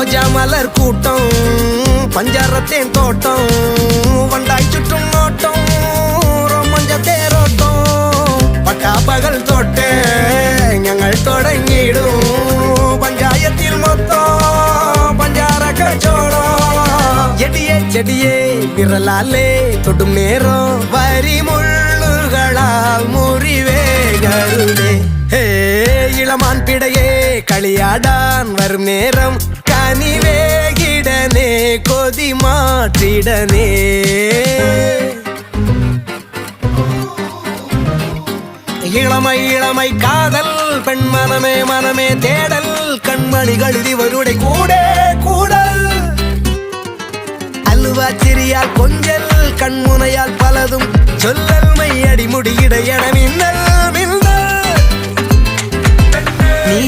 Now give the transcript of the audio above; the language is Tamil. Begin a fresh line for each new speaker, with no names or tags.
ரோஜா மலர் கூட்டம் பஞ்சாரத்தேன் தோட்டம் வண்டாய் சுற்றும் நோட்டம் ரொமஞ்ச தேரோட்டம் பட்டா பகல் தொட்டே ഞങ്ങൾ തുടങ്ങിയിടും പഞ്ചായത്തിൽ മൊത്തം പഞ്ചാര കച്ചോടം എടിയെ ചെടിയെ വിരലാലേ തൊടും നേരം വരിമുള്ളുകളാൽ മുറിവേകളുടെ ഇളമാൻ പിടയെ കളിയാടാൻ വരും നേരം കനിവേകിടനേ കൊതി മാറ്റിടനേ இளமை இளமை காதல் பெண் மனமே மனமே தேடல் கண்மணிகள் இவருடைய கூட கூடல் அல்வா சிறியால் கொஞ்சல் கண்முனையால் பலதும் சொல்லல் மையடி முடியிட என மின்னல் மின்னல் நீ